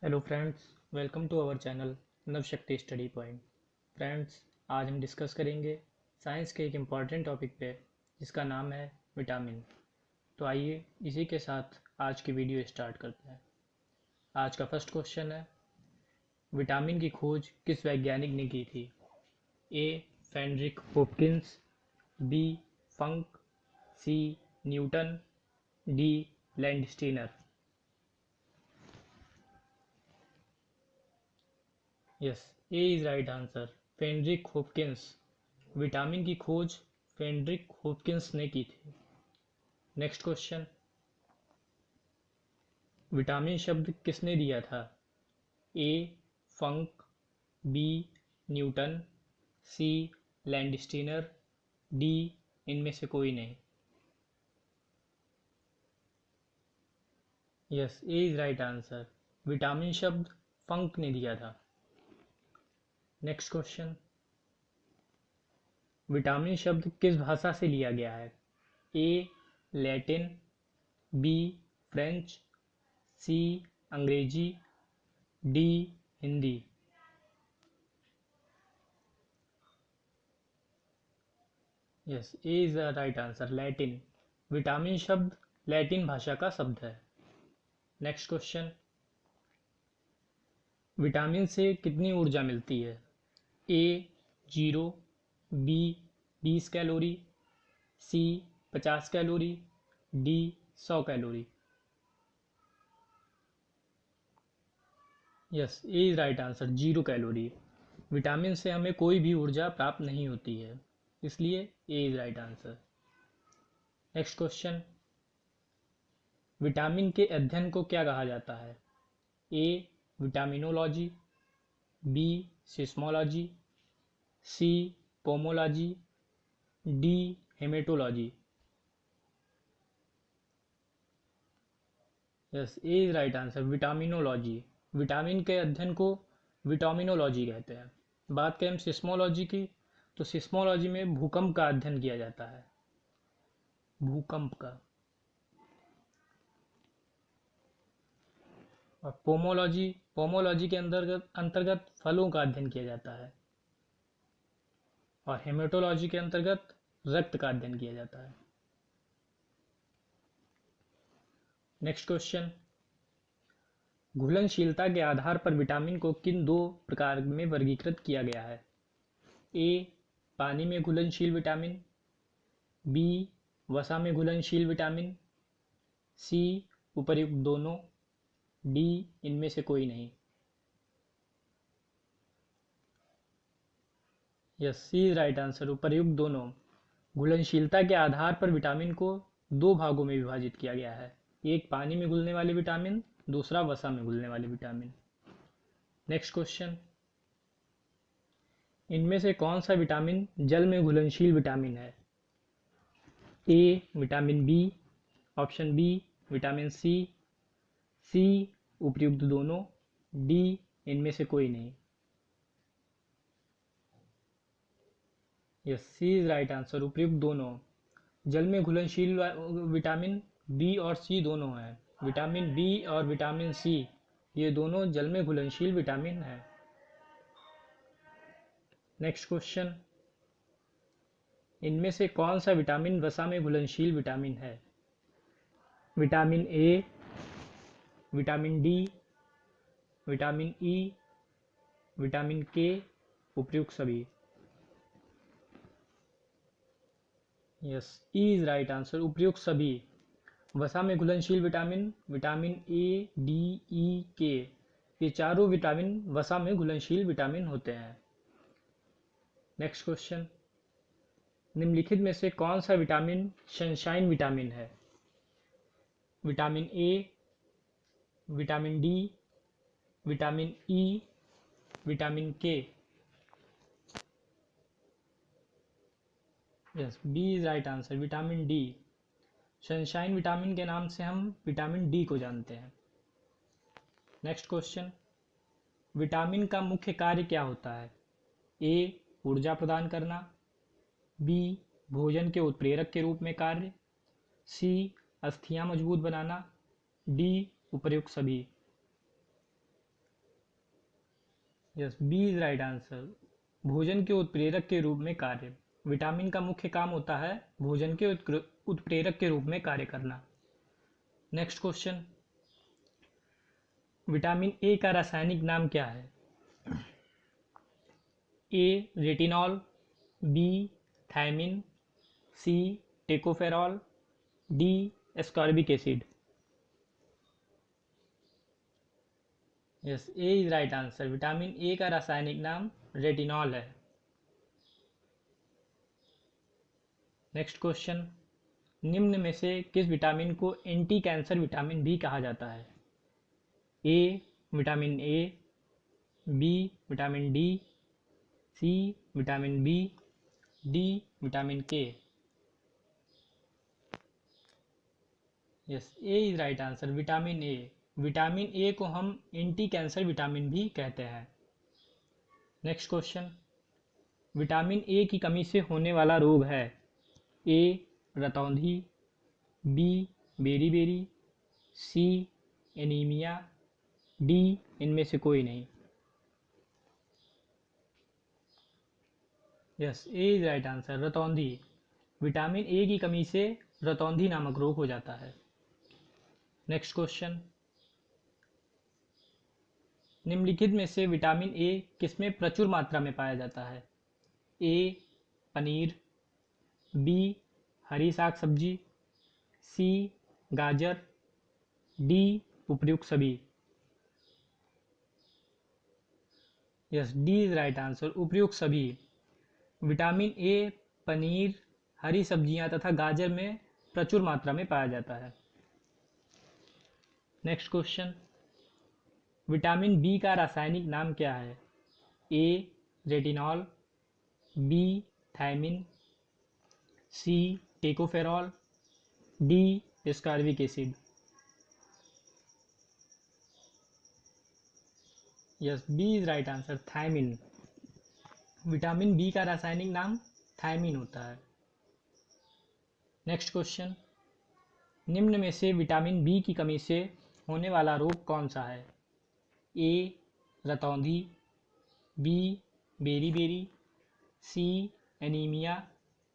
Hello friends, welcome to our channel Navshakti study point. Friends, आज हम discuss करेंगे science के एक इम्पॉर्टेंट टॉपिक पे जिसका नाम है विटामिन। तो आइए इसी के साथ आज की वीडियो स्टार्ट करते हैं। आज का फर्स्ट क्वेश्चन है, विटामिन की खोज किस वैज्ञानिक ने की थी? A Frederick Hopkins, B Funk, C Newton, D Landsteiner. Yes, A is right answer, Frederick Hopkins. Vitamin की खोज फेडरिक हॉपकिंस ने की थी। नेक्स्ट क्वेश्चन, विटामिन शब्द किसने दिया था? ए फंक, बी न्यूटन, सी लैंडस्टीनर, डी इनमें से कोई नहीं। Yes, A is right answer, vitamin शब्द फंक ने दिया था। नेक्स्ट क्वेश्चन, विटामिन शब्द किस भाषा से लिया गया है? ए लैटिन, बी फ्रेंच, सी अंग्रेजी, D Hindi. Yes, A is the right answer, Latin. Vitamin शब्द लैटिन भाषा का शब्द है। नेक्स्ट क्वेश्चन, विटामिन से कितनी ऊर्जा मिलती है? A 0, B 20 calorie, C 50 calorie, D 100 calorie. Yes, A is right answer, 0 calorie. Vitamin से हमें कोई भी ऊर्जा प्राप्त नहीं होती है, इसलिए A is right answer. Next question, vitamin के अध्ययन को क्या कहा जाता है? A vitaminology, B seismology, C pomology, D hematology. Yes, A is right answer, vitaminology. Vitamin के अध्ययन को विटामिनोलॉजी कहते हैं। बात करें सिस्मोलॉजी की, तो सिस्मोलॉजी में भूकंप का अध्ययन किया जाता है, भूकंप का। और पोमोलॉजी, पोमोलॉजी के अंतर्गत अंतर्गत फलों का अध्ययन किया जाता है। और हेमेटोलॉजी के अंतर्गत रक्त का अध्ययन किया जाता है। नेक्स्ट क्वेश्चन, घुलनशीलता के आधार पर विटामिन को किन दो प्रकार में वर्गीकृत किया गया है? ए पानी में घुलनशील विटामिन, बी वसा में घुलनशील विटामिन, सी उपर्युक्त दोनों, डी इनमें से कोई नहीं। Yes, C is right answer, उपर्युक्त दोनों। घुलनशीलता के आधार पर विटामिन को दो भागों में विभाजित किया गया है, एक पानी में घुलने वाले विटामिन, दूसरा वसा में घुलने वाले विटामिन। नेक्स्ट क्वेश्चन, इनमें से कौन सा विटामिन जल में घुलनशील विटामिन है? A vitamin B, option B vitamin C, C उपर्युक्त दोनों, डी इनमें से कोई नहीं। Yes, C is right answer, उपर्युक्त दोनों। जल में घुलनशील विटामिन बी और सी दोनों हैं। विटामिन बी और विटामिन सी ये दोनों जल में घुलनशील विटामिन हैं। नेक्स्ट क्वेश्चन, इनमें से कौन सा विटामिन वसा में घुलनशील विटामिन है? Vitamin A, vitamin D, vitamin E, vitamin के, उपर्युक्त सभी। Yes, E is right answer, उपर्युक्त सभी। वसा में घुलनशील विटामिन विटामिन ए, डी, ई, के, ये चारों विटामिन वसा में घुलनशील विटामिन होते हैं। नेक्स्ट क्वेश्चन, निम्नलिखित में से कौन सा विटामिन सनशाइन विटामिन है? Vitamin A, vitamin D, vitamin E, vitamin K. Yes, B is right answer, vitamin D. Sunshine vitamin के नाम से हम विटामिन डी को जानते हैं। नेक्स्ट क्वेश्चन, विटामिन का मुख्य कार्य क्या होता है? ए ऊर्जा प्रदान करना, बी भोजन के उत्प्रेरक के रूप में कार्य, सी अस्थियां मजबूत बनाना, डी उपर्युक्त सभी। Yes, B is right answer. भोजन के उत्प्रेरक के रूप में कार्य। विटामिन का मुख्य काम होता है भोजन के उत्प्रेरक के रूप में कार्य करना। नेक्स्ट क्वेश्चन, विटामिन ए का रासायनिक नाम क्या है? A retinol, B thiamine, C tocopherol, D ascorbic acid. Yes, A is right answer. Vitamin A का रासायनिक नाम रेटिनॉल है। नेक्स्ट क्वेश्चन, निम्न में से किस विटामिन को एंटी कैंसर विटामिन भी कहा जाता है? A vitamin A, B vitamin D, C vitamin B, D vitamin K. Yes, A is right answer. Vitamin A. Vitamin A को हम एंटी कैंसर विटामिन भी कहते हैं। नेक्स्ट क्वेश्चन, विटामिन ए की कमी से होने वाला रोग है? ए रतौंधी, B beriberi, C anaemia, D इनमें से कोई नहीं। Yes, A is right answer. रतौंधी। विटामिन ए की कमी से रतौंधी नामक रोग हो जाता है। नेक्स्ट क्वेश्चन, निम्नलिखित में से विटामिन ए किसमें प्रचुर मात्रा में पाया जाता है? ए पनीर, बी हरी साग सब्जी, सी गाजर, डी उपर्युक्त सभी। Yes, D is right answer. उपर्युक्त सभी। विटामिन ए पनीर, हरी सब्जियां तथा गाजर में प्रचुर मात्रा में पाया जाता है। नेक्स्ट क्वेश्चन, विटामिन बी का रासायनिक नाम क्या है? A retinol, B thiamine, C tocopherol, D ascorbic acid. Yes, B is right answer. Thiamine. Vitamin B का रासायनिक नाम थायमिन होता है। नेक्स्ट क्वेश्चन, निम्न में से विटामिन बी की कमी से होने वाला रोग कौन सा है? ए रतौंधी, B beriberi, C anaemia,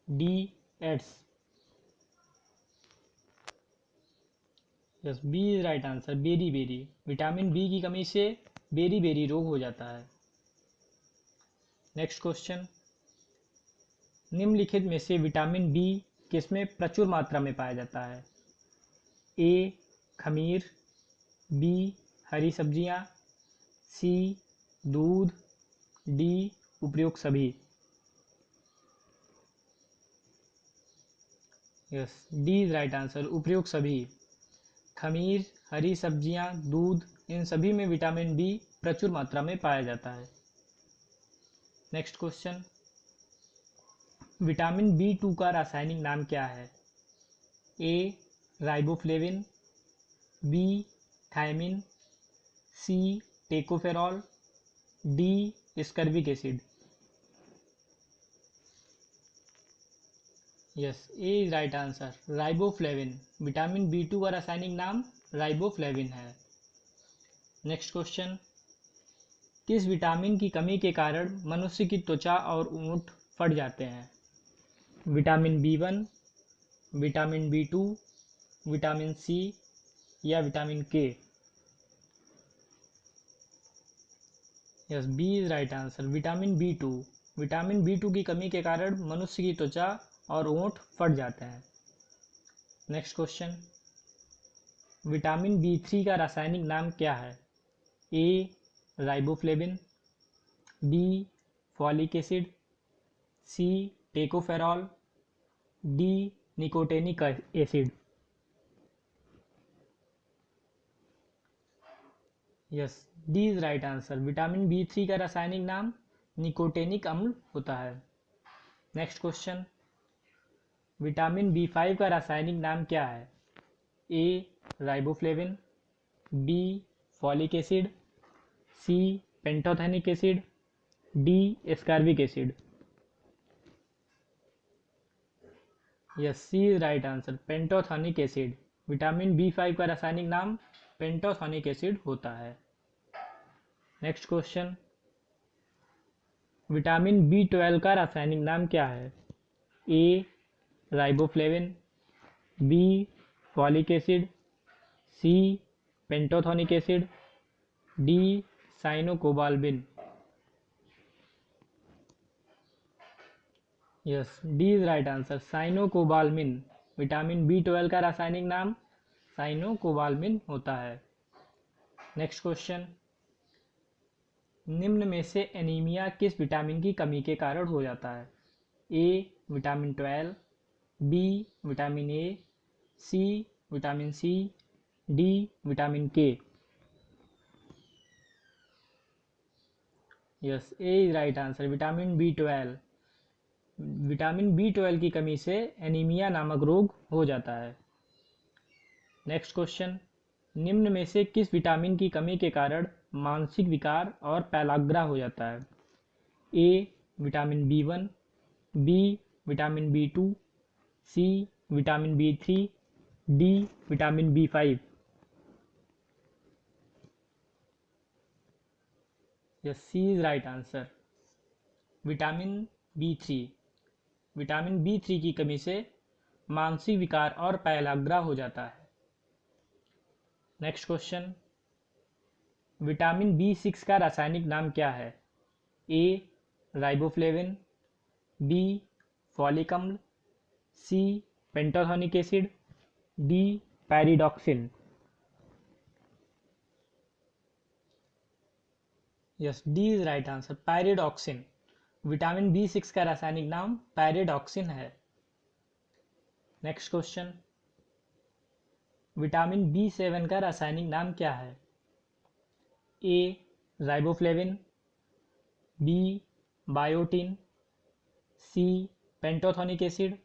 D AIDS. Yes, B is right answer. Beriberi. Vitamin B की कमी से बेरीबेरी रोग हो जाता है। नेक्स्ट क्वेश्चन, निम्नलिखित में से विटामिन बी किसमें प्रचुर मात्रा में पाया जाता है? ए खमीर, बी हरी सब्जियां, सी दूध, डी उपर्युक्त सभी। Yes, D is right answer. उपर्युक्त सभी। खमीर, हरी सब्जियां, दूध, इन सभी में विटामिन बी प्रचुर मात्रा में पाया जाता है। Next question, vitamin B two का रासायनिक नाम क्या है? A riboflavin, B thiamine, C tocopherol, D ascorbic acid. Yes, A is right answer. Riboflavin. Vitamin B two का रासायनिक नाम राइबोफ्लेविन है। नेक्स्ट क्वेश्चन, किस विटामिन की कमी के कारण मनुष्य की त्वचा और ऊंट फट जाते हैं? Vitamin B one, vitamin B two, vitamin C या vitamin K. Yes, B is right answer. Vitamin B two. Vitamin B two की कमी के कारण मनुष्य की त्वचा और ऊंट फट जाते हैं। Next question, vitamin B three का रासायनिक नाम क्या है? A riboflavin, B folic acid, C tocopherol, D nicotinic acid. Yes, D is right answer. Vitamin B three का रासायनिक नाम निकोटेनिक अम्ल होता है। Next question, vitamin B five का रासायनिक नाम क्या है? A riboflavin, B folic acid, C pantothenic acid, D ascorbic acid. Yes, C is right answer. Pantothenic acid. Vitamin B five का रासायनिक नाम पेंटोथेनिक एसिड होता है। नेक्स्ट क्वेश्चन, विटामिन B12 का रासायनिक नाम क्या है? A riboflavin, B folic acid, C pantothenic acid, D cyanocobalamin. Yes, D is right answer, cyanocobalamin. Vitamin B12 का रासायनिक नाम साइनोकोबाल्मिन होता है। नेक्स्ट क्वेश्चन, निम्न में से एनीमिया किस विटामिन की कमी के कारण हो जाता है? A vitamin 12, B vitamin A, C vitamin C, D vitamin K. Yes, A is right answer, vitamin B12। Vitamin B12 की कमी से एनीमिया नामक रोग हो जाता है। नेक्स्ट क्वेश्चन, निम्न में से किस विटामिन की कमी के कारण मानसिक विकार और पैलाग्रा हो जाता है? A vitamin B1, B vitamin B2, C vitamin B3, D vitamin B5। Yes, C is right answer, vitamin B3। Vitamin B3 की कमी से मानसिक विकार और पैलाग्रा हो जाता है। नेक्स्ट क्वेश्चन, विटामिन B6 का रासायनिक नाम क्या है? ए राइबोफ्लेविन, बी फॉलिक अम्ल, C pantothenic acid, D pyridoxine. Yes, D is right answer, pyridoxine. Vitamin B6 का रासायनिक नाम पैरिडॉक्सिन है। नेक्स्ट क्वेश्चन, विटामिन B7 का रासायनिक नाम क्या है? A riboflavin, B biotin, C pantothenic acid,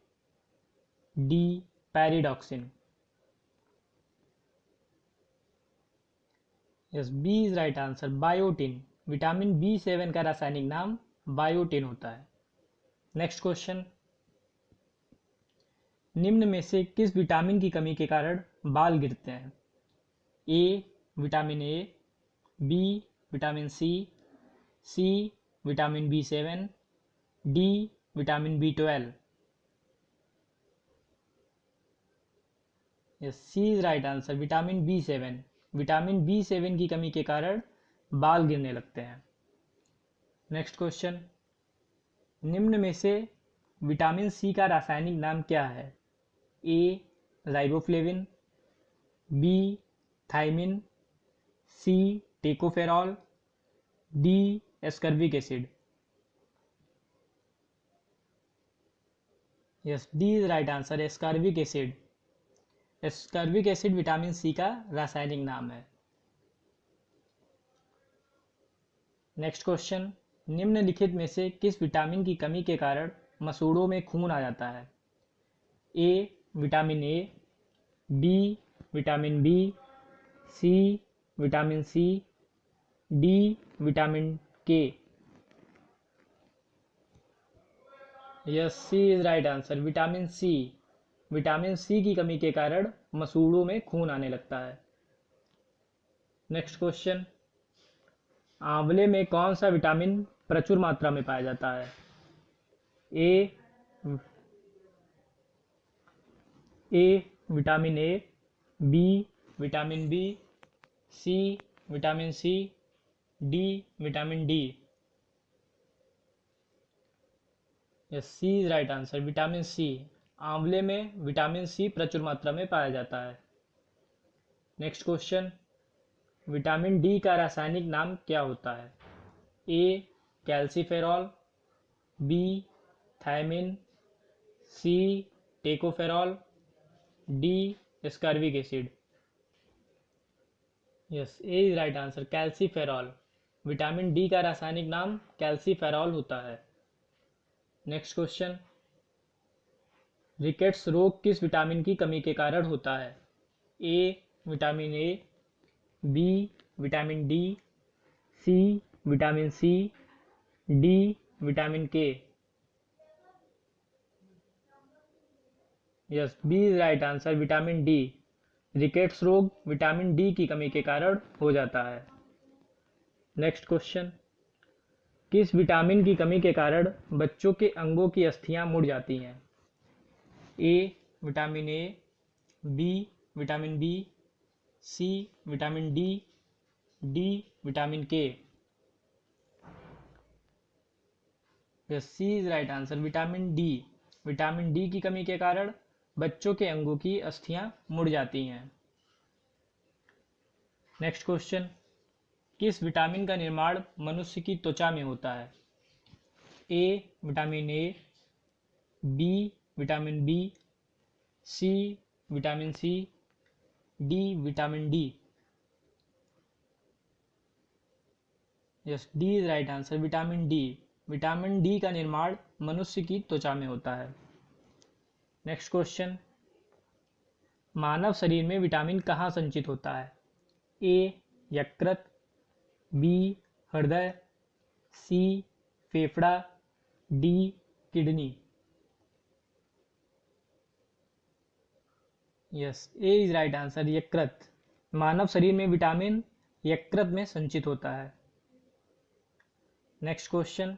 D pyridoxine. Yes, B is right answer, biotin. Vitamin B7 का रासायनिक नाम बायोटिन होता है। नेक्स्ट क्वेश्चन, निम्न में से किस विटामिन की कमी के कारण बाल गिरते हैं? A vitamin A, B vitamin C, C vitamin B7, D vitamin B12। Yes, C is right answer, vitamin B7। Vitamin B7 की कमी के कारण बाल गिरने लगते हैं। नेक्स्ट क्वेश्चन, निम्न में से विटामिन सी का रासायनिक नाम क्या है? A riboflavin, B thiamine, C tocopherol, D ascorbic acid. Yes, D is right answer, ascorbic acid. Ascorbic acid vitamin C का रासायनिक नाम है। नेक्स्ट क्वेश्चन, निम्नलिखित में से किस विटामिन की कमी के कारण मसूड़ों में खून आ जाता है? A vitamin A, B vitamin B, C vitamin C, D vitamin K. Yes, C is right answer, vitamin C. Vitamin C की कमी के कारण मसूड़ों में खून आने लगता है। नेक्स्ट क्वेश्चन, आंवले में कौन सा विटामिन प्रचुर मात्रा में पाया जाता है? A vitamin A, B vitamin B, C vitamin C, D vitamin D. Yes, C is right answer, vitamin C. आंवले में विटामिन सी प्रचुर मात्रा में पाया जाता है। नेक्स्ट क्वेश्चन, विटामिन डी का रासायनिक नाम क्या होता है? A calciferol, B thiamine, C tocopherol, D ascorbic acid. Yes, A is right answer, calciferol. Vitamin D का रासायनिक नाम कैल्सीफेरॉल होता है। नेक्स्ट क्वेश्चन, रिकेट्स रोग किस विटामिन की कमी के कारण होता है? A vitamin A, B vitamin D, C vitamin C, D vitamin K. Yes, B is right answer, vitamin D. Rickets रोग विटामिन डी की कमी के कारण हो जाता है। नेक्स्ट क्वेश्चन, किस विटामिन की कमी के कारण बच्चों के अंगों की अस्थियां मुड़ जाती हैं? A vitamin A, B vitamin B, C vitamin D, D vitamin K. Yes, C is right answer, vitamin D. Vitamin D की कमी के कारण बच्चों के अंगों की अस्थियां मुड़ जाती हैं। नेक्स्ट क्वेश्चन, किस विटामिन का निर्माण मनुष्य की त्वचा में होता है? A vitamin A, B vitamin B, C vitamin C, D vitamin D. Yes, D is right answer, vitamin D. Vitamin D का निर्माण मनुष्य की त्वचा में होता है। नेक्स्ट क्वेश्चन, मानव शरीर में विटामिन कहाँ संचित होता है? ए यकृत, बी हृदय, सी फेफड़ा, D kidney. Yes, A is right answer, यकृत। मानव शरीर में विटामिन यकृत में संचित होता है। नेक्स्ट क्वेश्चन,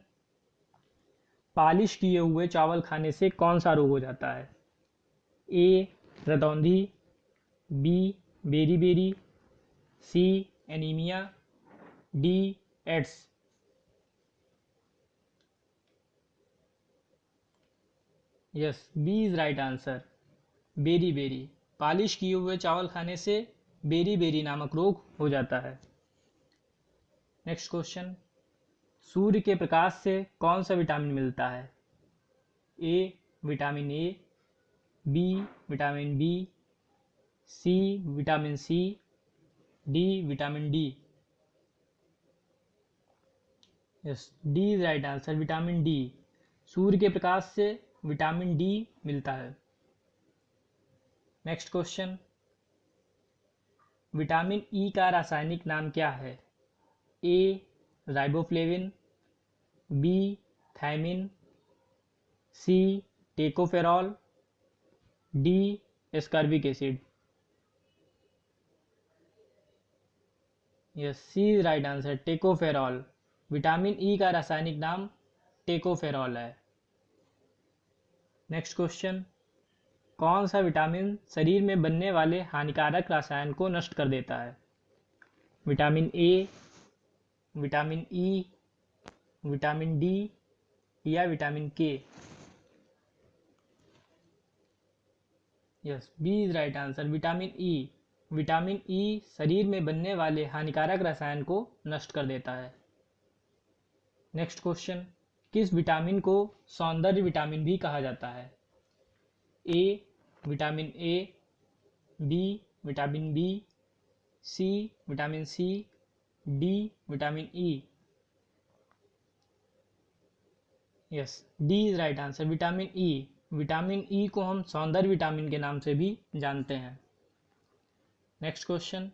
पालिश किए हुए चावल खाने से कौन सा रोग हो जाता है? ए रतौंधी, B beri, C anaemia, D AIDS. Yes, B is right answer, beri. Polish किए हुए चावल खाने से बेरी नामक रोग हो जाता है। नेक्स्ट क्वेश्चन, सूर्य के प्रकाश से कौन सा विटामिन मिलता है? A vitamin A, B vitamin B, C vitamin C, D vitamin D. Yes, D is right answer, vitamin D. सूर्य के प्रकाश से विटामिन डी मिलता है। नेक्स्ट क्वेश्चन, विटामिन ई का रासायनिक नाम क्या है? A riboflavin, B thiamine, C tocopherol, D ascorbic acid. Yes, C is right answer, tocopherol. Vitamin E का रासायनिक नाम टेकोफेरॉल है। नेक्स्ट क्वेश्चन, कौन सा विटामिन शरीर में बनने वाले हानिकारक रसायन को नष्ट कर देता है? Vitamin A, vitamin E, vitamin D या vitamin K. Yes, B is right answer, vitamin E. Vitamin E शरीर में बनने वाले हानिकारक रसायन को नष्ट कर देता है। नेक्स्ट क्वेश्चन, किस विटामिन को सौंदर्य विटामिन भी कहा जाता है? A vitamin A, B vitamin B, C vitamin C, D vitamin E. Yes, D is right answer, vitamin E. Vitamin E को हम सौंदर्य विटामिन के नाम से भी जानते हैं। नेक्स्ट क्वेश्चन,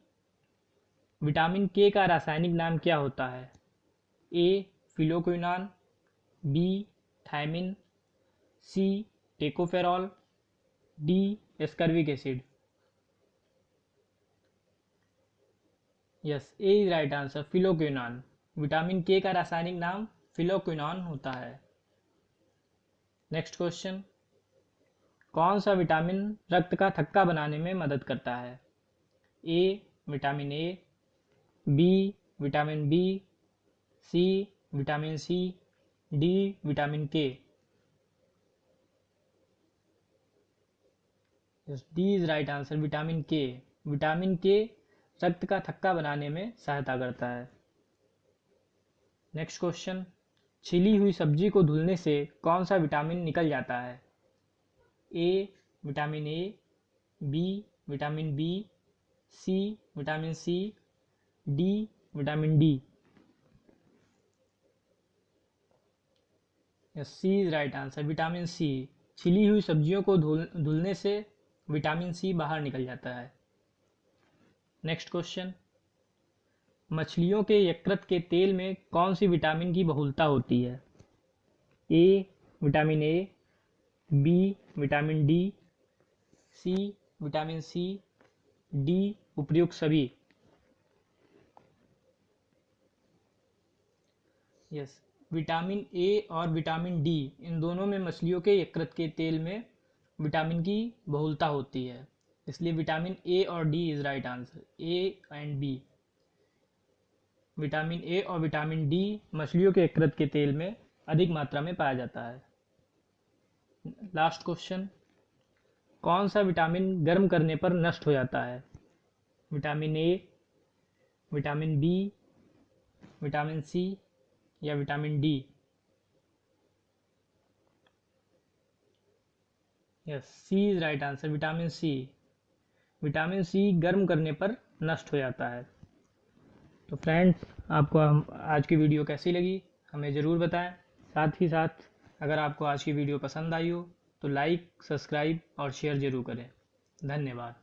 विटामिन के का रासायनिक नाम क्या होता है? A phylloquinone, B thiamine, C tocopherol, D ascorbic acid. Yes, A is right answer, phylloquinone. Vitamin K का रासायनिक नाम फिलोक्विनान होता है। नेक्स्ट क्वेश्चन, कौन सा विटामिन रक्त का थक्का बनाने में मदद करता है? A vitamin A, B vitamin B, C vitamin C, D vitamin K. D is right answer, vitamin K. Vitamin K रक्त का थक्का बनाने में सहायता करता है। नेक्स्ट क्वेश्चन, छिली हुई सब्जी को धुलने से कौन सा विटामिन निकल जाता है? A vitamin A, B vitamin B, C vitamin C, D vitamin D. C is right answer, vitamin C. छिली हुई सब्जियों को धुलने से विटामिन सी बाहर निकल जाता है। नेक्स्ट क्वेश्चन, मछलियों के यकृत के तेल में कौन सी विटामिन की बहुलता होती है? A vitamin A, B vitamin D, C vitamin C, D उपर्युक्त सभी। यस, विटामिन ए और विटामिन डी इन दोनों में मछलियों के यकृत के तेल में विटामिन की बहुलता होती है, इसलिए विटामिन ए और D is right answer, A and B. Vitamin A और विटामिन डी मछलियों के यकृत के तेल में अधिक मात्रा में पाया जाता है। लास्ट क्वेश्चन, कौन सा विटामिन गर्म करने पर नष्ट हो जाता है? Vitamin A, vitamin B, vitamin C या vitamin D? Yes, C is right answer, vitamin C. Vitamin C गर्म करने पर नष्ट हो जाता है। तो फ्रेंड्स, आपको आज की वीडियो कैसी लगी हमें ज़रूर बताएं। साथ ही साथ अगर आपको आज की वीडियो पसंद आई हो तो लाइक, सब्सक्राइब और शेयर ज़रूर करें। धन्यवाद।